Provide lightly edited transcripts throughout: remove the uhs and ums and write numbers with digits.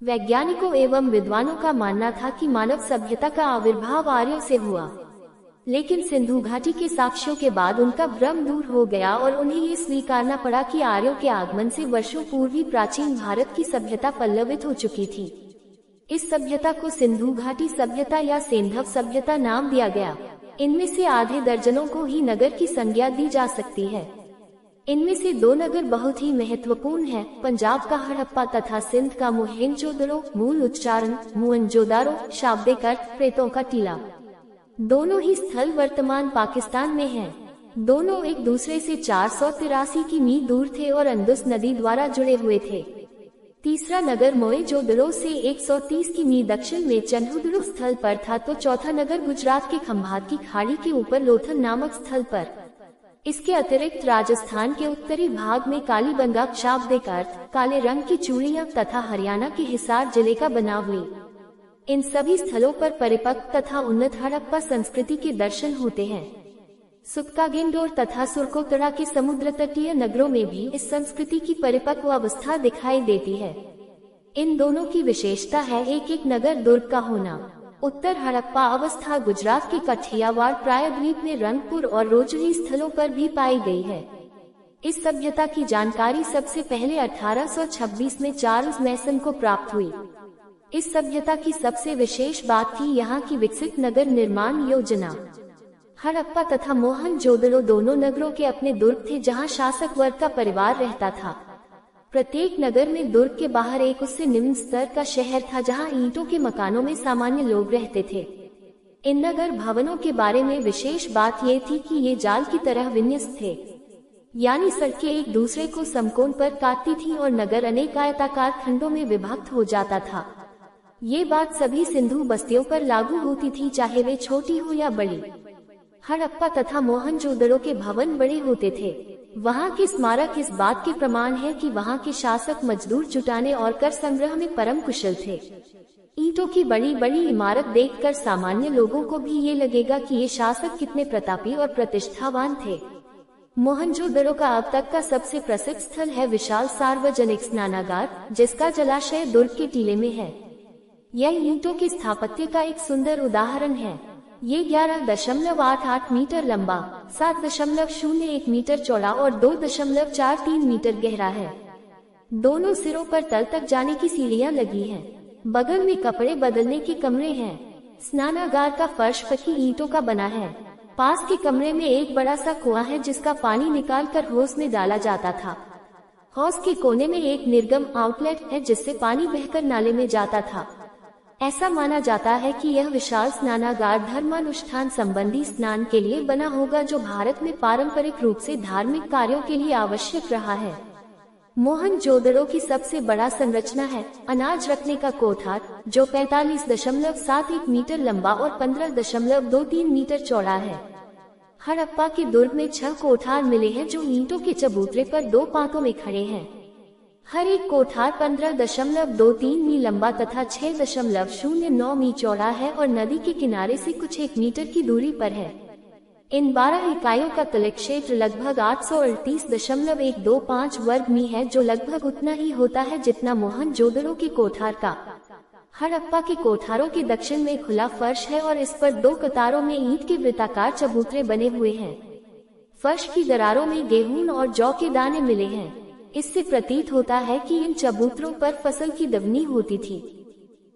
वैज्ञानिकों एवं विद्वानों का मानना था कि मानव सभ्यता का आविर्भाव आर्यों से हुआ, लेकिन सिंधु घाटी के साक्ष्यों के बाद उनका भ्रम दूर हो गया और उन्हें ये स्वीकारना पड़ा कि आर्यों के आगमन से वर्षों पूर्व ही प्राचीन भारत की सभ्यता पल्लवित हो चुकी थी। इस सभ्यता को सिंधु घाटी सभ्यता या सिंधव सभ्यता नाम दिया गया। इनमें से आधे दर्जनों को ही नगर की संज्ञा दी जा सकती है। इनमें से दो नगर बहुत ही महत्वपूर्ण हैं, पंजाब का हड़प्पा तथा सिंध का मोहेंजोदड़ो, मूल उच्चारण मुअंजोदारो, शाब्दिक अर्थ प्रेतों का टीला। दोनों ही स्थल वर्तमान पाकिस्तान में हैं। दोनों एक दूसरे से 483 किमी दूर थे और अंदुस नदी द्वारा जुड़े हुए थे। तीसरा नगर मोहेंजोदड़ो से 130 किमी दक्षिण में चन्हुदड़ो स्थल पर था, तो चौथा नगर गुजरात के खंभात की खाड़ी के ऊपर लोथल नामक स्थल पर। इसके अतिरिक्त राजस्थान के उत्तरी भाग में कालीबंगा, शाब्दिक अर्थ काले रंग की चूड़ियां, तथा हरियाणा के हिसार जिले का बनावली। इन सभी स्थलों पर परिपक्व तथा उन्नत हड़प्पा संस्कृति के दर्शन होते हैं। सुक्कागिंडोर तथा सुरकोतड़ा के समुद्र तटीय नगरों में भी इस संस्कृति की परिपक्व अवस्था दिखाई देती है। इन दोनों की विशेषता है एक एक नगर दुर्ग का होना। उत्तर हड़प्पा अवस्था गुजरात के कठियावाड़ प्रायद्वीप में रंगपुर और रोजड़ी स्थलों पर भी पाई गई है। इस सभ्यता की जानकारी सबसे पहले 1826 में चार्ल्स मैसन को प्राप्त हुई। इस सभ्यता की सबसे विशेष बात थी यहाँ की विकसित नगर निर्माण योजना। हड़प्पा तथा मोहनजोदड़ो दोनों नगरों के अपने दुर्ग थे, जहाँ शासक वर्ग का परिवार रहता था। प्रत्येक नगर में दुर्ग के बाहर एक उससे निम्न स्तर का शहर था, जहां ईंटों के मकानों में सामान्य लोग रहते थे। इन नगर भवनों के बारे में विशेष बात ये थी कि ये जाल की तरह विन्यस्त थे, यानी सड़कें एक दूसरे को समकोण पर काटती थीं और नगर अनेक आयताकार खंडों में विभक्त हो जाता था। ये बात सभी सिंधु बस्तियों पर लागू होती थी, चाहे वे छोटी हो या बड़ी। हड़प्पा तथा मोहनजोदड़ो के भवन बड़े होते थे। वहाँ के स्मारक इस बात के प्रमाण है कि वहाँ के शासक मजदूर जुटाने और कर संग्रह में परम कुशल थे। ईंटों की बड़ी बड़ी इमारत देखकर सामान्य लोगों को भी ये लगेगा कि ये शासक कितने प्रतापी और प्रतिष्ठावान थे। मोहनजोदड़ो का अब तक का सबसे प्रसिद्ध स्थल है विशाल सार्वजनिक स्नानागार, जिसका जलाशय दुर्ग के टीले में है। यह ईंटों के स्थापत्य का एक सुंदर उदाहरण है। ये 11.88 मीटर लंबा, 7.01 मीटर चौड़ा और 2.43 मीटर गहरा है। दोनों सिरों पर तल तक जाने की सीढ़ियां लगी हैं। बगल में कपड़े बदलने के कमरे हैं। स्नानागार का फर्श पक्की ईंटों का बना है। पास के कमरे में एक बड़ा सा कुआं है, जिसका पानी निकालकर होस में डाला जाता था। हौस के कोने में एक निर्गम आउटलेट है, जिससे पानी बहकर नाले में जाता था। ऐसा माना जाता है कि यह विशाल स्नानागार धर्मानुष्ठान संबंधी स्नान के लिए बना होगा, जो भारत में पारंपरिक रूप से धार्मिक कार्यों के लिए आवश्यक रहा है। मोहनजोदड़ो की सबसे बड़ा संरचना है अनाज रखने का कोठार, जो 45.71 मीटर लंबा और 15.23 मीटर चौड़ा है। हड़प्पा के दुर्ग में 6 कोठार मिले हैं, जो ईंटों के चबूतरे पर 2 पातों में खड़े हैं। हर एक कोठार 15.23 मी लंबा तथा 6.09 मी चौड़ा है और नदी के किनारे से कुछ 1 मीटर की दूरी पर है। इन 12 इकाइयों का तल क्षेत्र लगभग 838.125 वर्ग मी है, जो लगभग उतना ही होता है जितना मोहनजोदड़ो के कोठार का। हड़प्पा के कोठारों के दक्षिण में खुला फर्श है और इस पर 2 कतारों में ईंट के वृत्ताकार चबूतरे बने हुए हैं। फर्श की दरारों में गेहूं और जौ के दाने मिले हैं। इससे प्रतीत होता है कि इन चबूतरों पर फसल की दवनी होती थी।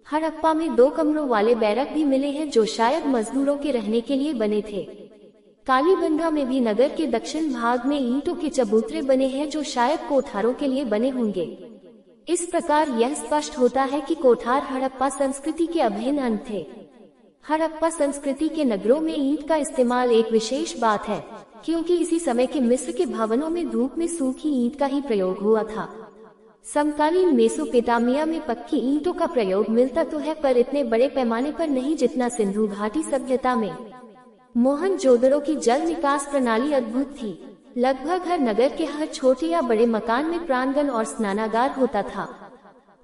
हड़प्पा में 2 कमरों वाले बैरक भी मिले हैं, जो शायद मजदूरों के रहने के लिए बने थे। कालीबंगा में भी नगर के दक्षिण भाग में ईंटों के चबूतरे बने हैं, जो शायद कोठारों के लिए बने होंगे। इस प्रकार यह स्पष्ट होता है कि कोठार हड़प्पा संस्कृति के अभिन्न अंग थे। हड़प्पा संस्कृति के नगरों में ईंट का इस्तेमाल एक विशेष बात है, क्योंकि इसी समय के मिस्र के भवनों में धूप में सूखी ईंट का ही प्रयोग हुआ था। समकालीन मेसोपोटामिया में पक्की ईंटों का प्रयोग मिलता तो है, पर इतने बड़े पैमाने पर नहीं जितना सिंधु घाटी सभ्यता में। मोहनजोदड़ो की जल निकास प्रणाली अद्भुत थी। लगभग हर नगर के हर छोटे या बड़े मकान में प्रांगण और स्नानागार होता था।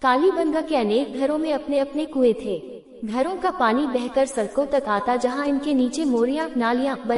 कालीबंगा के अनेक घरों में अपने अपने कुएं थे। घरों का पानी बहकर सड़कों तक आता, जहां इनके नीचे मोरियां, नालियां